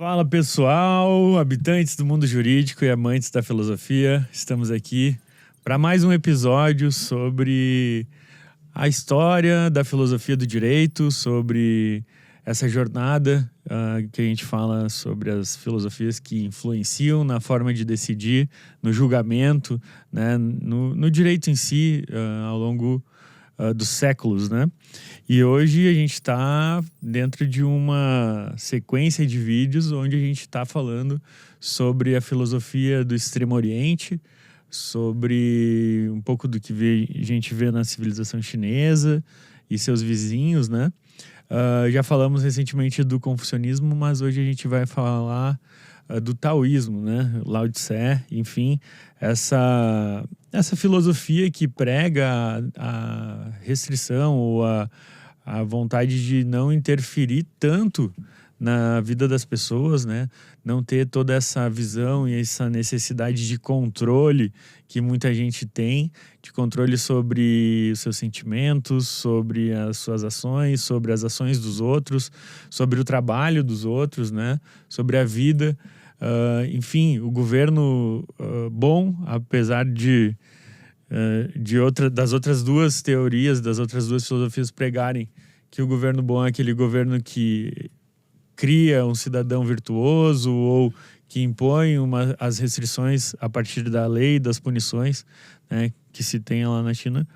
Fala pessoal, habitantes do mundo jurídico e amantes da filosofia, estamos aqui para mais um episódio sobre a história da filosofia do direito, sobre essa jornada que a gente fala sobre as filosofias que influenciam na forma de decidir, no julgamento, né, no direito em si, ao longo dos séculos, né? E hoje a gente está dentro de uma sequência de vídeos onde a gente está falando sobre a filosofia do Extremo Oriente, sobre um pouco do que a gente vê na civilização chinesa e seus vizinhos, né? Já falamos recentemente do confucionismo, mas hoje a gente vai falar do taoísmo, né? Lao Tse, enfim, essa filosofia que prega a restrição ou a vontade de não interferir tanto na vida das pessoas, né? Não ter toda essa visão e essa necessidade de controle que muita gente tem, de controle sobre os seus sentimentos, sobre as suas ações, sobre as ações dos outros, sobre o trabalho dos outros, né? Sobre a vida. Enfim, o governo bom, apesar das outras duas teorias, das outras duas filosofias pregarem que o governo bom é aquele governo que cria um cidadão virtuoso ou que impõe as restrições a partir da lei, das punições, né, que se tem lá na China.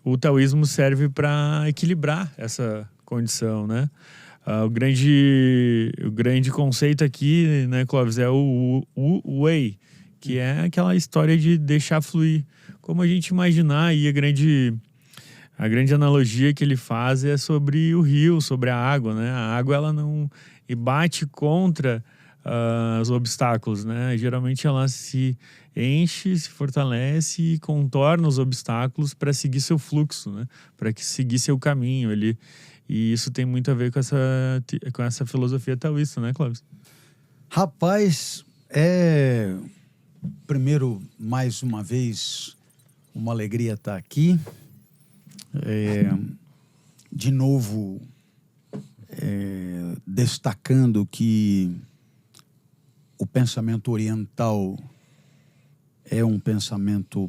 O taoísmo serve para equilibrar essa condição, né? O grande conceito aqui, né, Clóvis, é o Wei, que é aquela história de deixar fluir. Como a gente imaginar, e a grande analogia que ele faz é sobre o rio, sobre a água, né? A água, ela não bate contra os obstáculos, né? Geralmente ela se enche, se fortalece e contorna os obstáculos para seguir seu fluxo, né? Para seguir seu caminho. E isso tem muito a ver com essa filosofia taoísta, né, Clóvis? Rapaz, primeiro, mais uma vez, uma alegria estar aqui. De novo, destacando que o pensamento oriental é um pensamento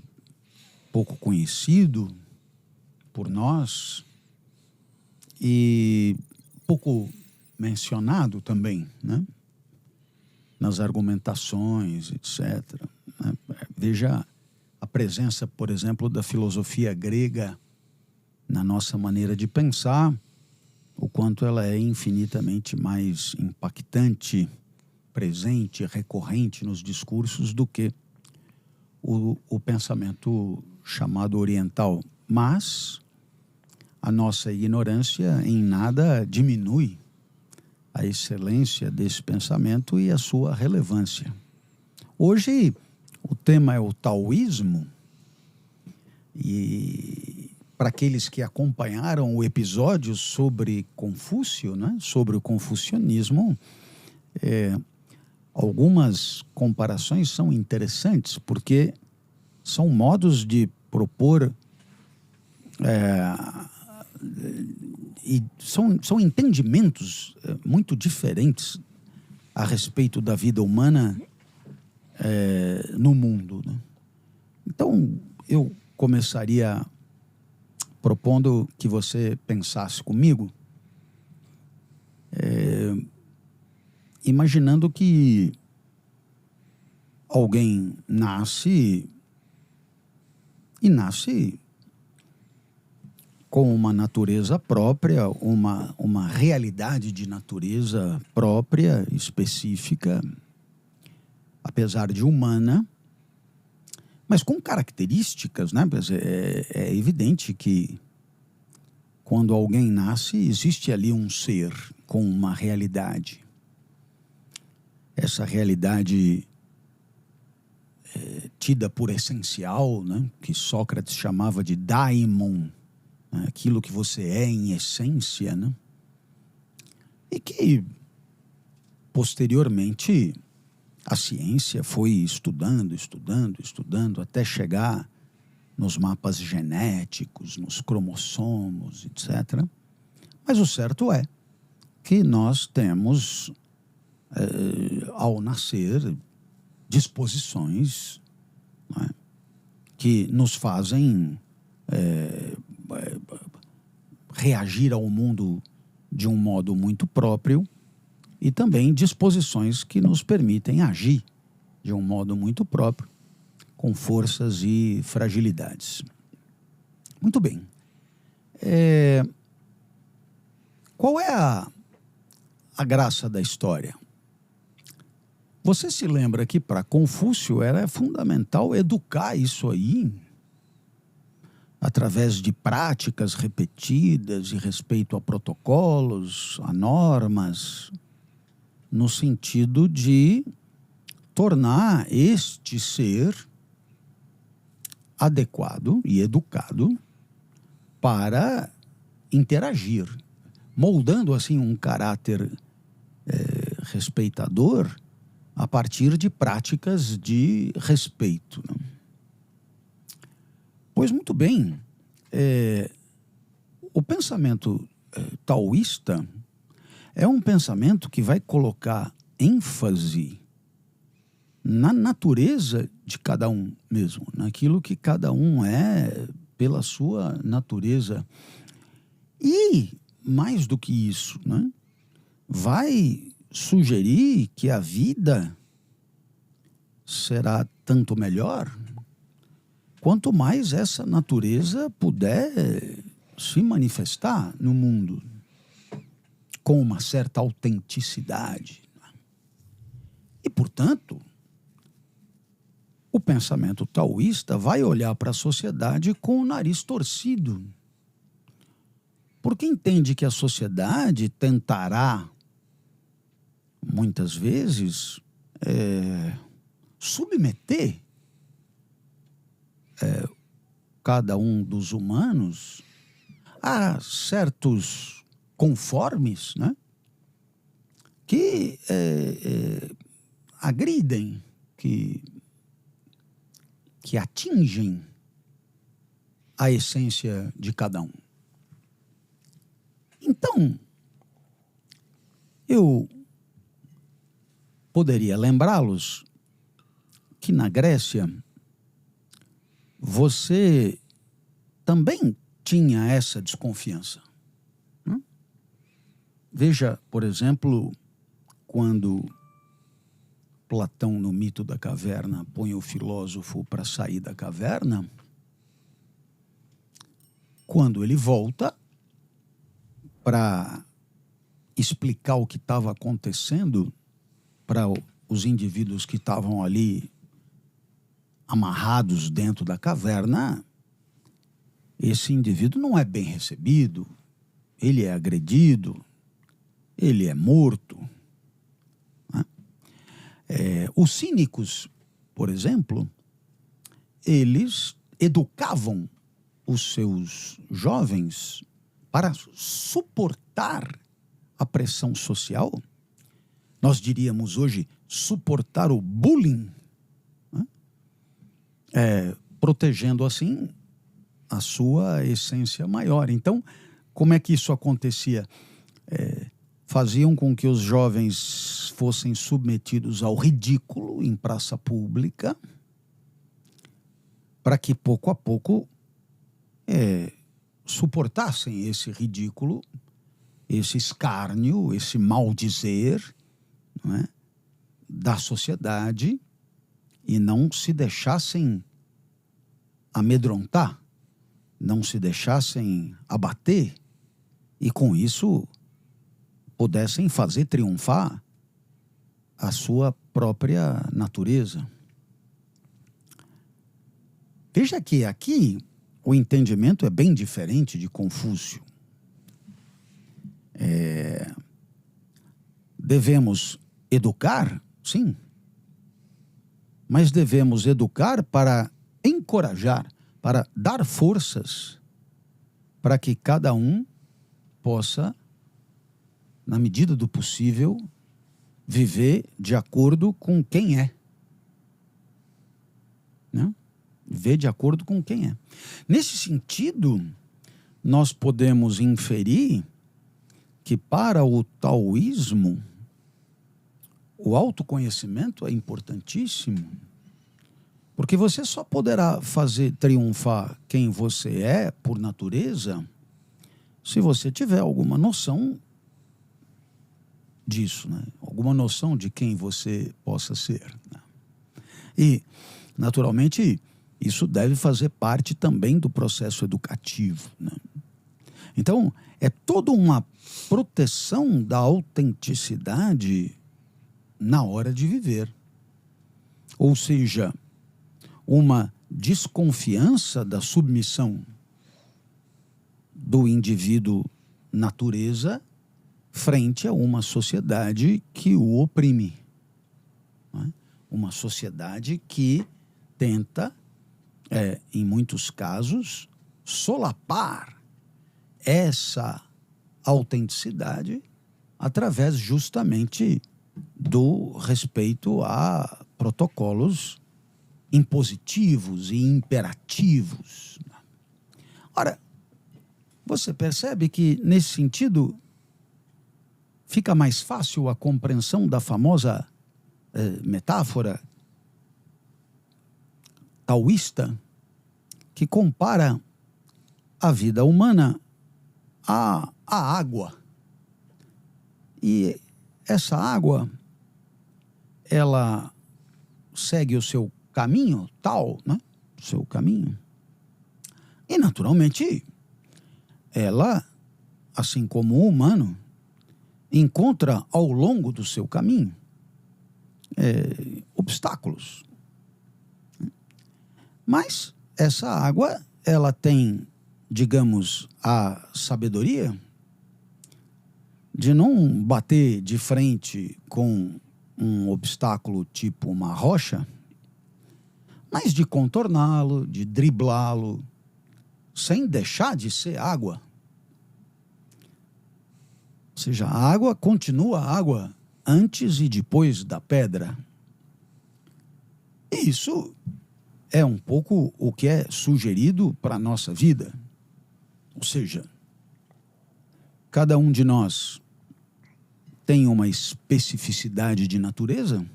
pouco conhecido por nós e pouco mencionado também, né? Nas argumentações, etc. Veja a presença, por exemplo, da filosofia grega na nossa maneira de pensar, o quanto ela é infinitamente mais impactante, presente, recorrente nos discursos do que o pensamento chamado oriental. Mas a nossa ignorância em nada diminui a excelência desse pensamento e a sua relevância. Hoje o tema é o taoísmo e para aqueles que acompanharam o episódio sobre Confúcio, né, sobre o confucionismo, algumas comparações são interessantes, porque são modos de propor e são entendimentos muito diferentes a respeito da vida humana no mundo, né? Então, eu começaria propondo que você pensasse comigo, imaginando que alguém nasce com uma natureza própria, uma realidade de natureza própria, específica, apesar de humana, mas com características, né? É evidente que quando alguém nasce, existe ali um ser com uma realidade. Essa realidade tida por essencial, né? Que Sócrates chamava de daimon, né? Aquilo que você é em essência, né? E que, posteriormente, a ciência foi estudando, até chegar nos mapas genéticos, nos cromossomos, etc. Mas o certo é que nós temos ao nascer, disposições, né, que nos fazem reagir ao mundo de um modo muito próprio, e também disposições que nos permitem agir de um modo muito próprio, com forças e fragilidades. Muito bem. Qual é a graça da história? Você se lembra que para Confúcio era fundamental educar isso aí, através de práticas repetidas e respeito a protocolos, a normas, no sentido de tornar este ser adequado e educado para interagir, moldando assim um caráter respeitador a partir de práticas de respeito, né? Pois muito bem, o pensamento taoísta é um pensamento que vai colocar ênfase na natureza de cada um mesmo, naquilo que cada um é pela sua natureza. E, mais do que isso, né, vai sugerir que a vida será tanto melhor quanto mais essa natureza puder se manifestar no mundo com uma certa autenticidade. E, portanto, o pensamento taoísta vai olhar para a sociedade com o nariz torcido, porque entende que a sociedade tentará, muitas vezes, submeter cada um dos humanos a certos conformes, né, que agridem, que atingem a essência de cada um. Então, eu poderia lembrá-los que na Grécia você também tinha essa desconfiança. Veja, por exemplo, quando Platão, no mito da caverna, põe o filósofo para sair da caverna, quando ele volta para explicar o que estava acontecendo para os indivíduos que estavam ali amarrados dentro da caverna, esse indivíduo não é bem recebido, ele é agredido, ele é morto. Os cínicos, por exemplo, eles educavam os seus jovens para suportar a pressão social. Nós diríamos hoje suportar o bullying, né? Protegendo assim a sua essência maior. Então, como é que isso acontecia? Faziam com que os jovens fossem submetidos ao ridículo em praça pública, para que pouco a pouco suportassem esse ridículo, esse escárnio, esse maldizer, não é, da sociedade, e não se deixassem amedrontar, não se deixassem abater, e com isso pudessem fazer triunfar a sua própria natureza. Veja que aqui o entendimento é bem diferente de Confúcio. Devemos educar, sim, mas devemos educar para encorajar, para dar forças para que cada um possa, na medida do possível, viver de acordo com quem é. Né? Viver de acordo com quem é. Nesse sentido, nós podemos inferir que para o taoísmo, o autoconhecimento é importantíssimo, porque você só poderá fazer triunfar quem você é por natureza se você tiver alguma noção disso, né? Alguma noção de quem você possa ser, né? E, naturalmente, isso deve fazer parte também do processo educativo, né? Então, é toda uma proteção da autenticidade na hora de viver. Ou seja, uma desconfiança da submissão do indivíduo natureza frente a uma sociedade que o oprime, né? Uma sociedade que tenta, em muitos casos, solapar essa autenticidade através justamente do respeito a protocolos impositivos e imperativos. Ora, você percebe que, nesse sentido, fica mais fácil a compreensão da famosa metáfora taoísta que compara a vida humana à água. E essa água, ela segue o seu caminho, tal, né? O seu caminho. E, naturalmente, ela, assim como o humano, encontra ao longo do seu caminho obstáculos. Mas essa água, ela tem, digamos, a sabedoria de não bater de frente com um obstáculo tipo uma rocha, mas de contorná-lo, de driblá-lo, sem deixar de ser água. Ou seja, a água continua água antes e depois da pedra. E isso é um pouco o que é sugerido para a nossa vida. Ou seja, cada um de nós tem uma especificidade de natureza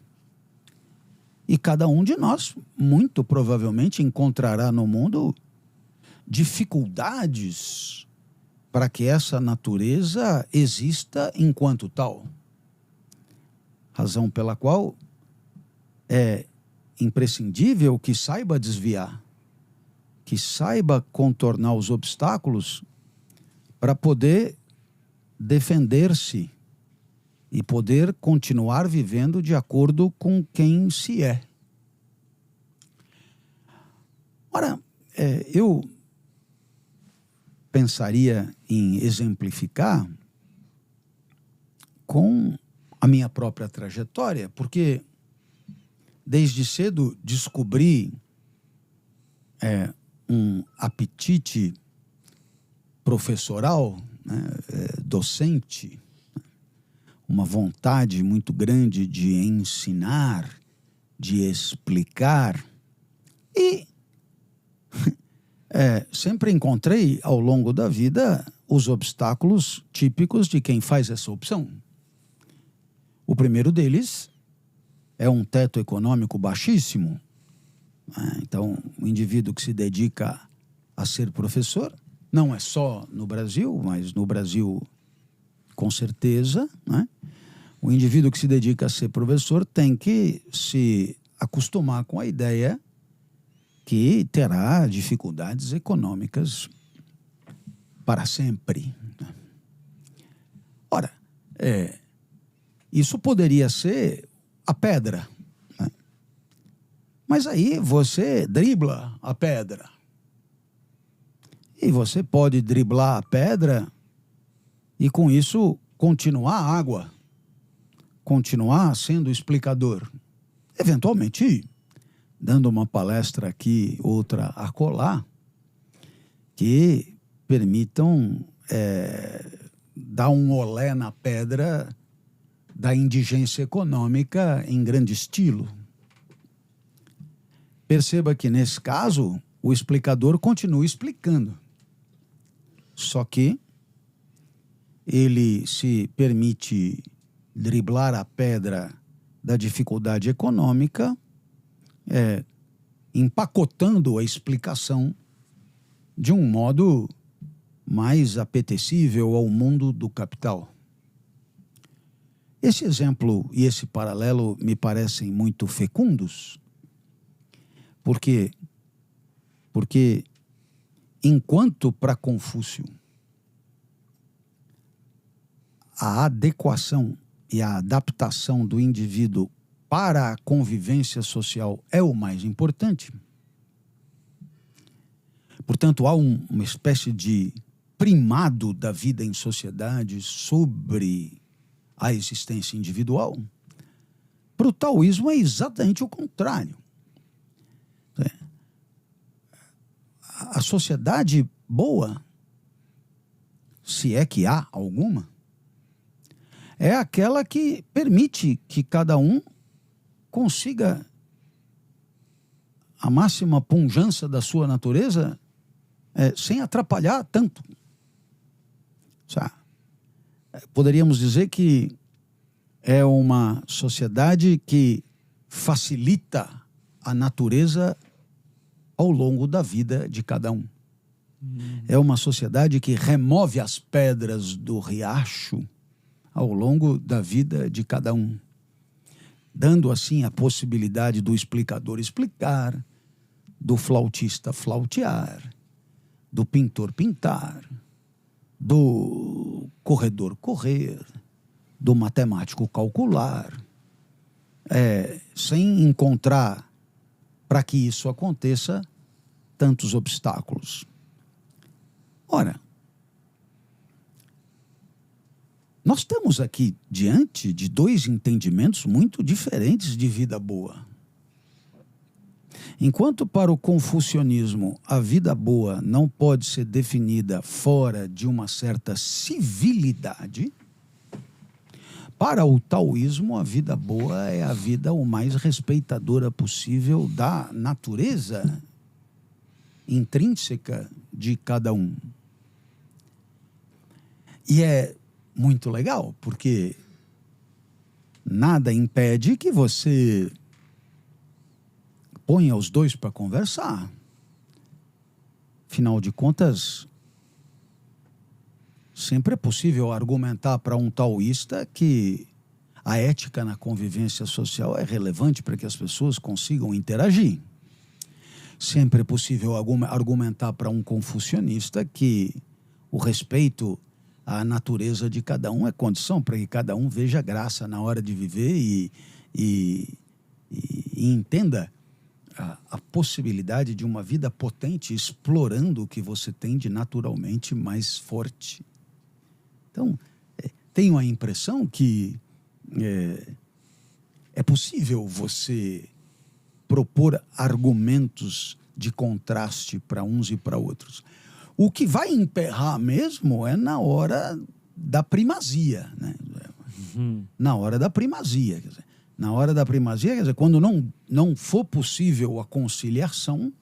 e cada um de nós, muito provavelmente, encontrará no mundo dificuldades para que essa natureza exista enquanto tal. Razão pela qual é imprescindível que saiba desviar, que saiba contornar os obstáculos para poder defender-se e poder continuar vivendo de acordo com quem se é. Ora, eu pensaria em exemplificar com a minha própria trajetória, porque desde cedo descobri um apetite professoral, né, docente, uma vontade muito grande de ensinar, de explicar. E sempre encontrei ao longo da vida os obstáculos típicos de quem faz essa opção. O primeiro deles é um teto econômico baixíssimo. Então, o indivíduo que se dedica a ser professor, não é só no Brasil, mas no Brasil com certeza, né? O indivíduo que se dedica a ser professor tem que se acostumar com a ideia que terá dificuldades econômicas para sempre. Ora, isso poderia ser a pedra, né? Mas aí você dribla a pedra. E você pode driblar a pedra e com isso continuar a água, continuar sendo explicador. Eventualmente, dando uma palestra aqui, outra acolá, que permitam dar um olé na pedra da indigência econômica em grande estilo. Perceba que, nesse caso, o explicador continua explicando. Só que ele se permite driblar a pedra da dificuldade econômica, empacotando a explicação de um modo mais apetecível ao mundo do capital. Esse exemplo e esse paralelo me parecem muito fecundos. Por quê? Porque enquanto para Confúcio a adequação e a adaptação do indivíduo para a convivência social é o mais importante, portanto, há uma espécie de primado da vida em sociedade sobre a existência individual. Para o taoísmo é exatamente o contrário. A sociedade boa, se é que há alguma, é aquela que permite que cada um consiga a máxima pujança da sua natureza sem atrapalhar tanto. Poderíamos dizer que é uma sociedade que facilita a natureza ao longo da vida de cada um. É uma sociedade que remove as pedras do riacho ao longo da vida de cada um, dando assim a possibilidade do explicador explicar, do flautista flautear, do pintor pintar, do corredor correr, do matemático calcular, sem encontrar, para que isso aconteça, tantos obstáculos. Ora, nós estamos aqui diante de dois entendimentos muito diferentes de vida boa. Enquanto para o confucionismo a vida boa não pode ser definida fora de uma certa civilidade, para o taoísmo a vida boa é a vida o mais respeitadora possível da natureza intrínseca de cada um. E é muito legal, porque nada impede que você ponha os dois para conversar. Afinal de contas, sempre é possível argumentar para um taoísta que a ética na convivência social é relevante para que as pessoas consigam interagir. Sempre é possível argumentar para um confucionista que o respeito à natureza de cada um é condição para que cada um veja graça na hora de viver e entenda a possibilidade de uma vida potente explorando o que você tem de naturalmente mais forte. Então, tenho a impressão que é possível você propor argumentos de contraste para uns e para outros. O que vai emperrar mesmo é na hora da primazia, né? Na hora da primazia, quer dizer, na hora da primazia, quer dizer, quando não for possível a conciliação,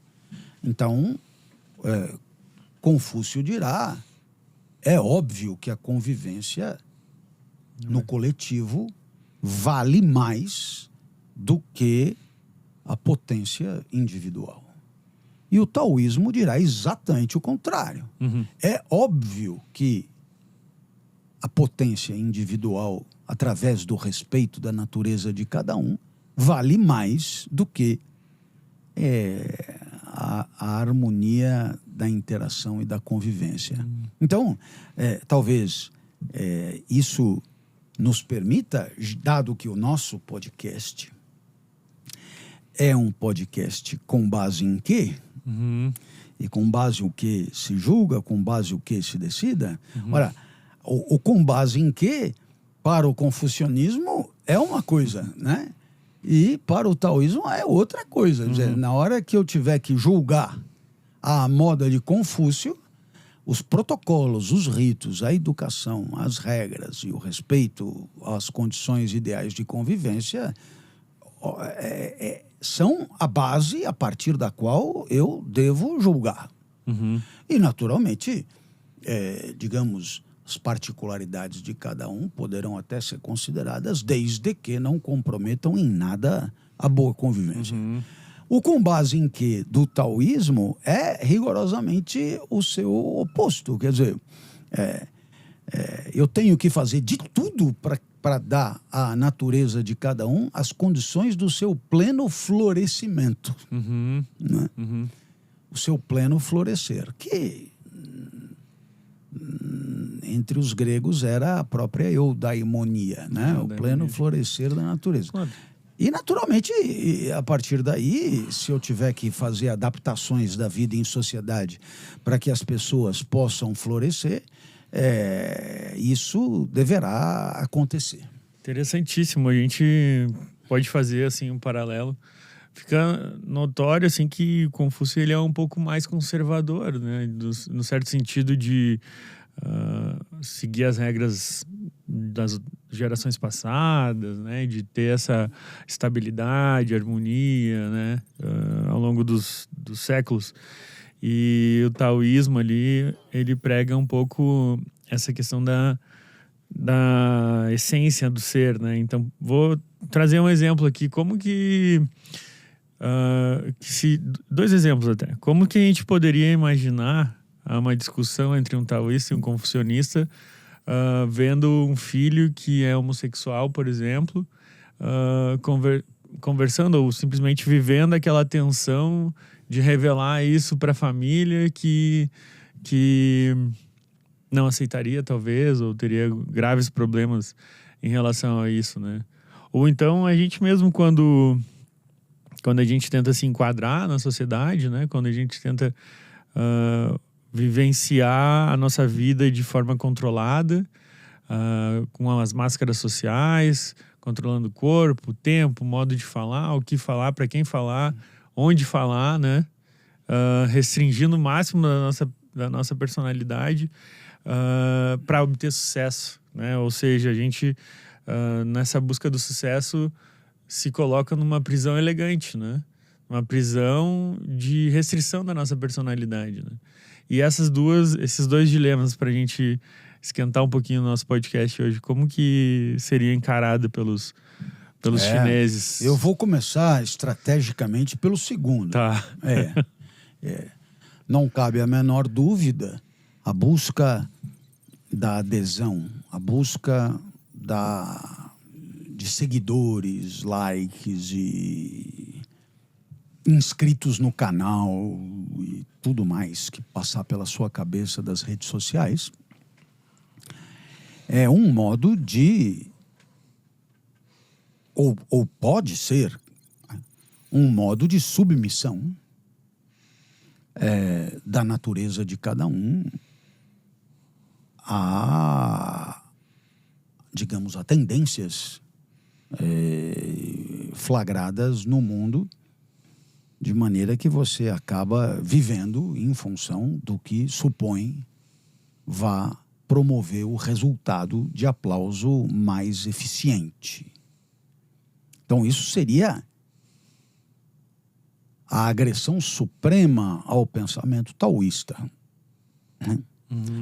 então Confúcio dirá: é óbvio que a convivência no coletivo vale mais do que a potência individual. E o taoísmo dirá exatamente o contrário. É óbvio que a potência individual, através do respeito da natureza de cada um, vale mais do que a harmonia da interação e da convivência. Então, talvez isso nos permita, dado que o nosso podcast é um podcast com base em quê? E com base o que se julga, com base o que se decida. Ora, o com base em quê, para o confucionismo, é uma coisa, né? E para o taoísmo é outra coisa. Quer dizer, na hora que eu tiver que julgar a moda de Confúcio, os protocolos, os ritos, a educação, as regras e o respeito às condições ideais de convivência são a base a partir da qual eu devo julgar. E, naturalmente, digamos, As particularidades de cada um poderão até ser consideradas, desde que não comprometam em nada a boa convivência. O com base em que do taoísmo é rigorosamente o seu oposto. Quer dizer, eu tenho que fazer de tudo para dar à natureza de cada um as condições do seu pleno florescimento. Né? O seu pleno florescer, que entre os gregos era a própria eudaimonia, né? O pleno florescer da natureza. E, naturalmente, a partir daí, se eu tiver que fazer adaptações da vida em sociedade para que as pessoas possam florescer, isso deverá acontecer. Interessantíssimo. A gente pode fazer assim um paralelo. Fica notório assim que Confúcio ele é um pouco mais conservador, né? No certo sentido de seguir as regras das gerações passadas, né? De ter essa estabilidade, harmonia, né? Ao longo dos séculos. E o taoísmo ali, ele prega um pouco essa questão da essência do ser, né? Então, vou trazer um exemplo aqui. Como que... dois exemplos até. Como que a gente poderia imaginar uma discussão entre um taoísta e um confucionista vendo um filho que é homossexual, por exemplo, conversando ou simplesmente vivendo aquela tensão de revelar isso para a família que não aceitaria, talvez, ou teria graves problemas em relação a isso, né? Ou então a gente mesmo, quando a gente tenta se enquadrar na sociedade, né? Quando a gente tenta vivenciar a nossa vida de forma controlada, com as máscaras sociais, controlando o corpo, o tempo, o modo de falar, o que falar, para quem falar, onde falar, né? Restringindo o máximo da nossa personalidade para obter sucesso, né? Ou seja, a gente, nessa busca do sucesso, se coloca numa prisão elegante, né? Uma prisão de restrição da nossa personalidade, né? E esses dois dilemas, para a gente esquentar um pouquinho o nosso podcast hoje, como que seria encarado pelos chineses? Eu vou começar estrategicamente pelo segundo. Tá. Não cabe a menor dúvida a busca da adesão, a busca de seguidores, likes e inscritos no canal e tudo mais que passar pela sua cabeça das redes sociais, é um modo de, ou pode ser, um modo de submissão da natureza de cada um a, digamos, a tendências flagradas no mundo, de maneira que você acaba vivendo em função do que supõe vá promover o resultado de aplauso mais eficiente. Então, isso seria a agressão suprema ao pensamento taoísta. Né?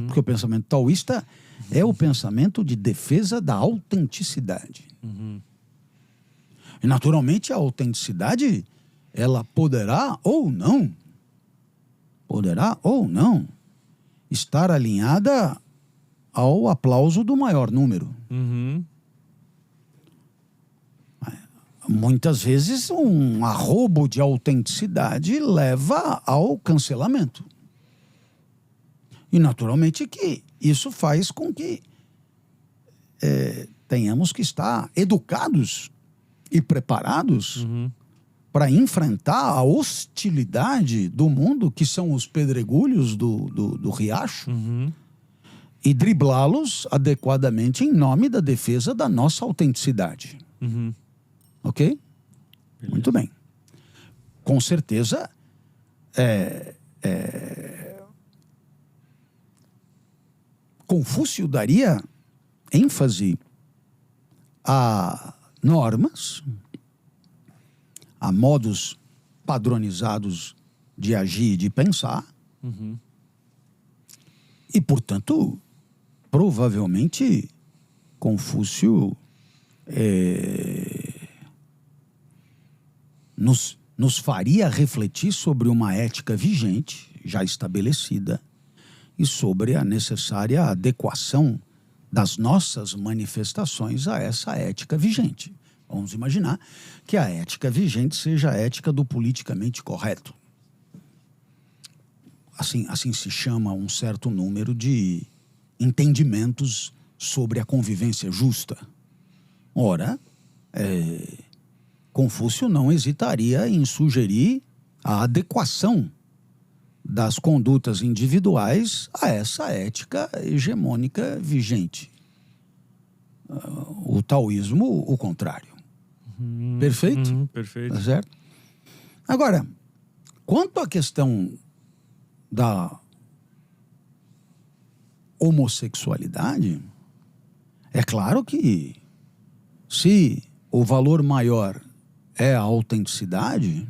Porque o pensamento taoísta é o pensamento de defesa da autenticidade. E, naturalmente, a autenticidade, ela poderá ou não estar alinhada ao aplauso do maior número. Muitas vezes um arrobo de autenticidade leva ao cancelamento. E naturalmente que isso faz com que tenhamos que estar educados e preparados para enfrentar a hostilidade do mundo, que são os pedregulhos do riacho, e driblá-los adequadamente em nome da defesa da nossa autenticidade. Ok? Beleza. Muito bem. Com certeza, Confúcio daria ênfase a normas, a modos padronizados de agir e de pensar, e, portanto, provavelmente Confúcio nos faria refletir sobre uma ética vigente, já estabelecida, e sobre a necessária adequação das nossas manifestações a essa ética vigente. Vamos imaginar que a ética vigente seja a ética do politicamente correto. Assim se chama um certo número de entendimentos sobre a convivência justa. Ora, Confúcio não hesitaria em sugerir a adequação das condutas individuais a essa ética hegemônica vigente. O taoísmo, o contrário. Perfeito? Perfeito. Tá certo? Agora, quanto à questão da homossexualidade, é claro que se o valor maior é a autenticidade,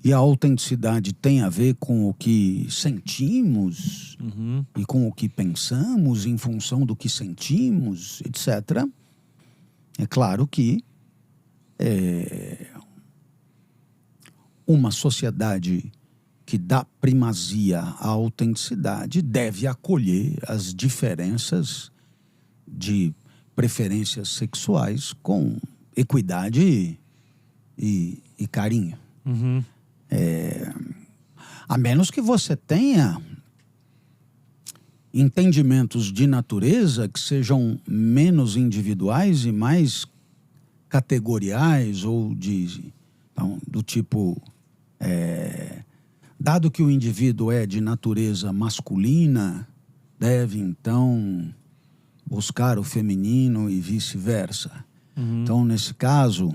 e a autenticidade tem a ver com o que sentimos e com o que pensamos em função do que sentimos, etc., é claro que uma sociedade que dá primazia à autenticidade deve acolher as diferenças de preferências sexuais com equidade e carinho. A menos que você tenha entendimentos de natureza que sejam menos individuais e mais categoriais, ou do tipo, dado que o indivíduo é de natureza masculina, deve então buscar o feminino e vice-versa. Então, nesse caso,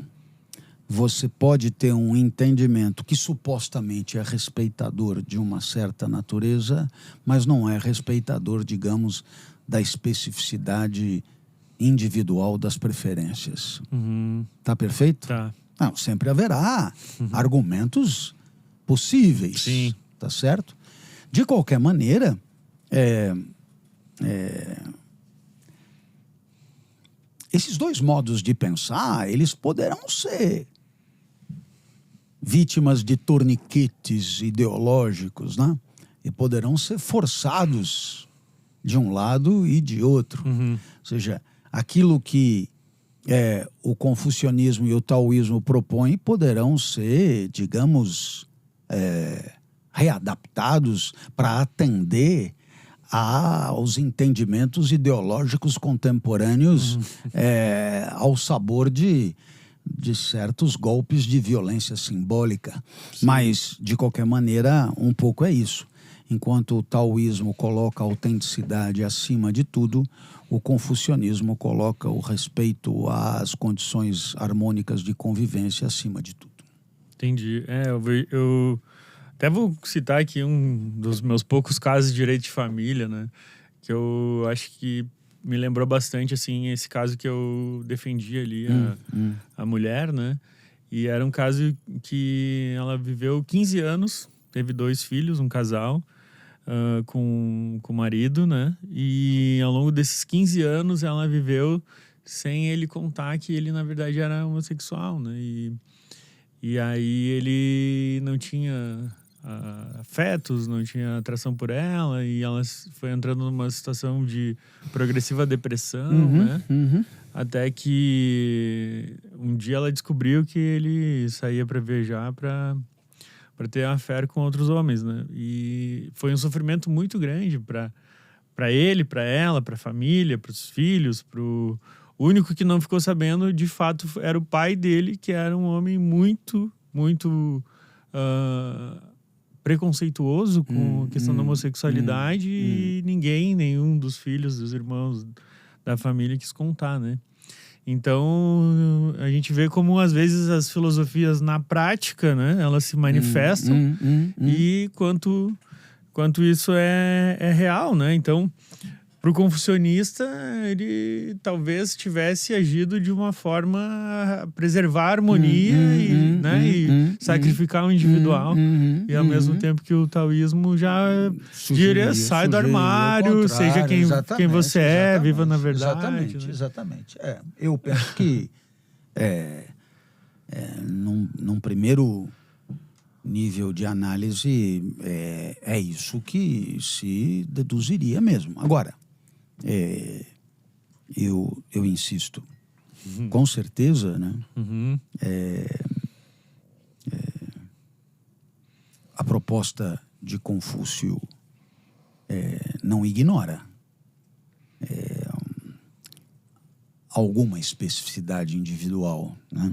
você pode ter um entendimento que supostamente é respeitador de uma certa natureza, mas não é respeitador, digamos, da especificidade individual das preferências. Tá perfeito? Tá. Não, sempre haverá argumentos possíveis. Sim. Tá certo? De qualquer maneira, esses dois modos de pensar, eles poderão ser vítimas de torniquetes ideológicos, né? E poderão ser forçados de um lado e de outro. Ou seja, aquilo que o confucionismo e o taoísmo propõem poderão ser, digamos, readaptados para atender aos entendimentos ideológicos contemporâneos, ao sabor de certos golpes de violência simbólica. Sim. Mas, de qualquer maneira, um pouco é isso. Enquanto o taoísmo coloca a autenticidade acima de tudo, o confucionismo coloca o respeito às condições harmônicas de convivência acima de tudo. Entendi. Eu até vou citar aqui um dos meus poucos casos de direito de família, né? Que eu acho que me lembrou bastante, assim, esse caso que eu defendi ali a mulher, né? E era um caso que ela viveu 15 anos, teve 2 filhos, um casal, com o marido, né? E ao longo desses 15 anos ela viveu sem ele contar que ele, na verdade, era homossexual, né? E aí ele não tinha afetos, não tinha atração por ela, e ela foi entrando numa situação de progressiva depressão, né? Até que um dia ela descobriu que ele saía para viajar para ter affair com outros homens, né? E foi um sofrimento muito grande para ele, para ela, para a família, para os filhos, o único que não ficou sabendo, de fato, era o pai dele, que era um homem muito, muito preconceituoso com a questão da homossexualidade, e nenhum dos filhos, dos irmãos da família quis contar, né? Então, a gente vê como, às vezes, as filosofias, na prática, né, elas se manifestam e quanto isso é real, né? Então, para o confucionista, ele talvez tivesse agido de uma forma a preservar a harmonia e sacrificar o individual. E ao mesmo tempo que o taoísmo já diria, sai do armário, seja quem você é, viva na verdade. Exatamente. Eu penso que num primeiro nível de análise é isso que se deduziria mesmo. Agora, eu insisto, com certeza, né? A proposta de Confúcio não ignora alguma especificidade individual, né?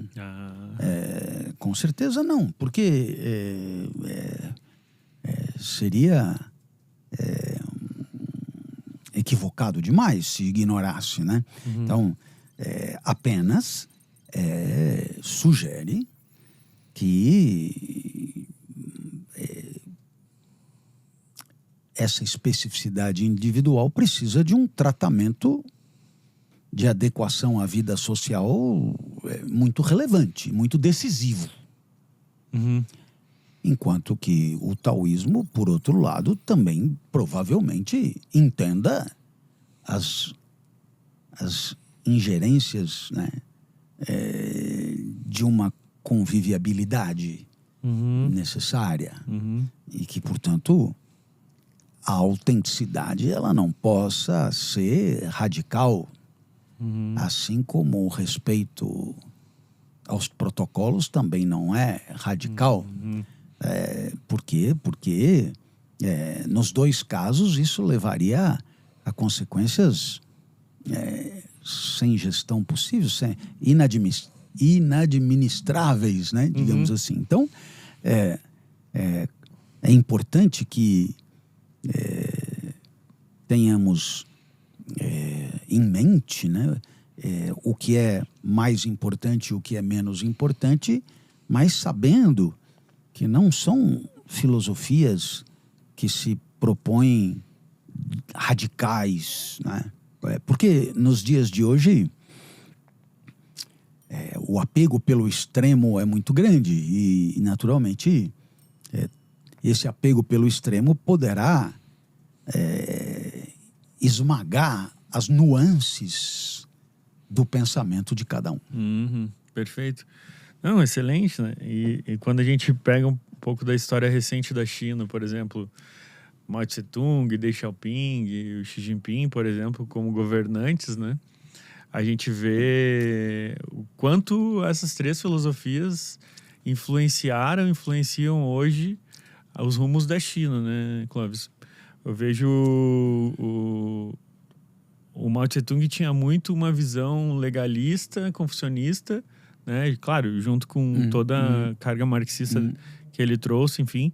Com certeza não, porque seria equivocado demais se ignorasse, né? Então, apenas sugere que essa especificidade individual precisa de um tratamento de adequação à vida social muito relevante, muito decisivo. Enquanto que o taoísmo, por outro lado, também provavelmente entenda as ingerências, né, de uma convivialidade necessária e que, portanto, a autenticidade ela não possa ser radical, assim como o respeito aos protocolos também não é radical. Por quê? Porque nos dois casos isso levaria a consequências sem gestão possível, inadministráveis, né? Digamos assim. Então, é importante que tenhamos em mente, né, o que é mais importante e o que é menos importante, mas sabendo que não são filosofias que se propõem radicais, né? Porque nos dias de hoje o apego pelo extremo é muito grande e naturalmente esse apego pelo extremo poderá esmagar as nuances do pensamento de cada um. Perfeito. Não, excelente, né? E quando a gente pega um pouco da história recente da China, por exemplo, Mao Tse-tung, Deng Xiaoping e o Xi Jinping, por exemplo, como governantes, né? A gente vê o quanto essas três filosofias influenciam hoje os rumos da China, né, Clóvis? Eu vejo o Mao Tse-tung tinha muito uma visão legalista, confucionista, né? Claro, junto com toda a carga marxista que ele trouxe, enfim,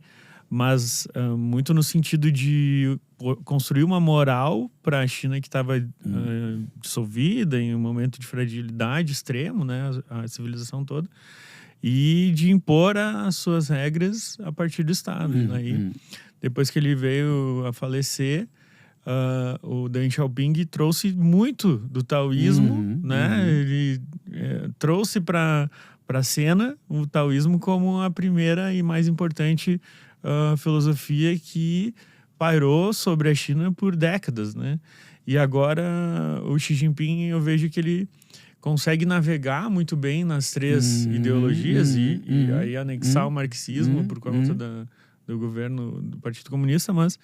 mas muito no sentido de construir uma moral para a China que estava dissolvida em um momento de fragilidade extremo, né? A civilização toda, e de impor as suas regras a partir do Estado. Aí, depois que ele veio a falecer, o Deng Xiaoping trouxe muito do taoísmo, né? Ele trouxe para a cena o taoísmo como a primeira e mais importante filosofia que pairou sobre a China por décadas, né? E agora o Xi Jinping, eu vejo que ele consegue navegar muito bem nas três ideologias e aí anexar o marxismo por conta do governo do Partido Comunista, mas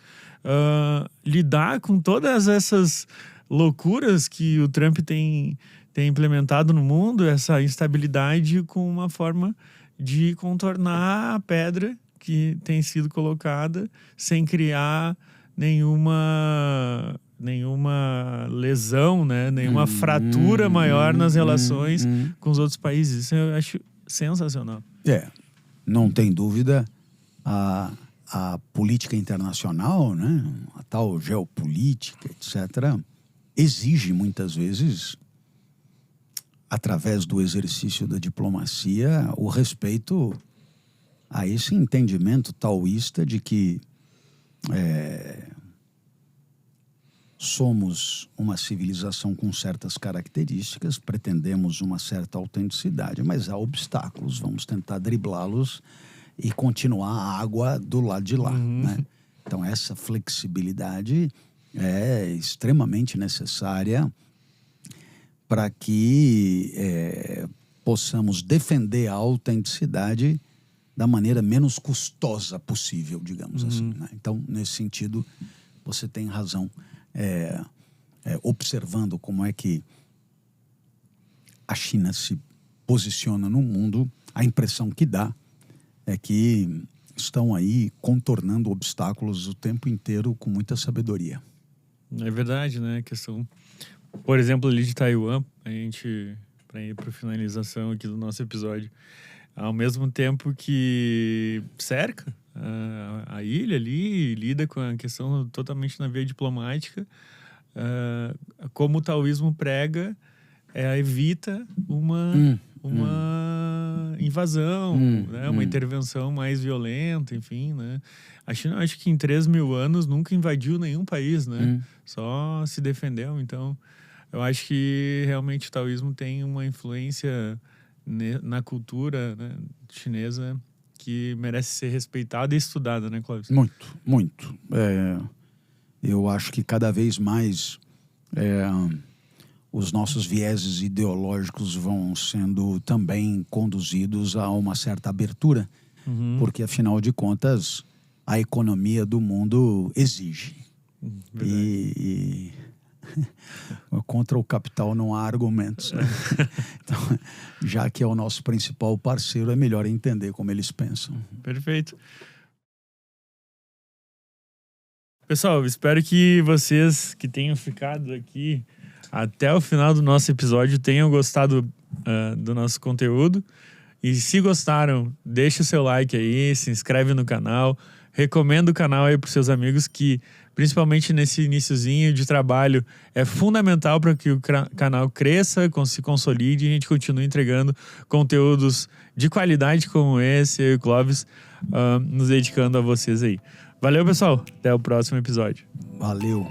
lidar com todas essas loucuras que o Trump tem implementado no mundo, essa instabilidade, com uma forma de contornar a pedra que tem sido colocada sem criar nenhuma lesão, né? Nenhuma fratura maior nas relações com os outros países. Isso eu acho sensacional. Não tem dúvida, a política internacional, né? A tal geopolítica, etc., exige muitas vezes, através do exercício da diplomacia, o respeito a esse entendimento taoísta de que somos uma civilização com certas características, pretendemos uma certa autenticidade, mas há obstáculos, vamos tentar driblá-los e continuar a água do lado de lá, né? Então, essa flexibilidade é extremamente necessária para que possamos defender a autenticidade da maneira menos custosa possível, digamos assim, né? Então, nesse sentido, você tem razão. Observando como é que a China se posiciona no mundo, a impressão que dá é que estão aí contornando obstáculos o tempo inteiro com muita sabedoria. É verdade, né? A questão, por exemplo, ali de Taiwan, a gente, para ir para finalização aqui do nosso episódio, ao mesmo tempo que cerca a ilha ali, lida com a questão totalmente na via diplomática, como o taoísmo prega, evita uma invasão, né? Uma intervenção mais violenta, enfim, né? A China, acho que em 3.000 anos nunca invadiu nenhum país, né? Só se defendeu. Então, eu acho que realmente o taoísmo tem uma influência na cultura, né, chinesa que merece ser respeitada e estudada, né, Clóvis? Muito, muito. Eu acho que cada vez mais os nossos vieses ideológicos vão sendo também conduzidos a uma certa abertura, porque, afinal de contas, a economia do mundo exige. E contra o capital não há argumentos, né? Então, já que é o nosso principal parceiro, é melhor entender como eles pensam. Perfeito. Pessoal, espero que vocês que tenham ficado aqui até o final do nosso episódio tenham gostado do nosso conteúdo. E se gostaram, deixa o seu like aí, se inscreve no canal, recomenda o canal aí para os seus amigos, que principalmente nesse iniciozinho de trabalho é fundamental para que o canal cresça, se consolide e a gente continue entregando conteúdos de qualidade como esse, eu e o Clóvis, nos dedicando a vocês aí. Valeu, pessoal. Até o próximo episódio. Valeu.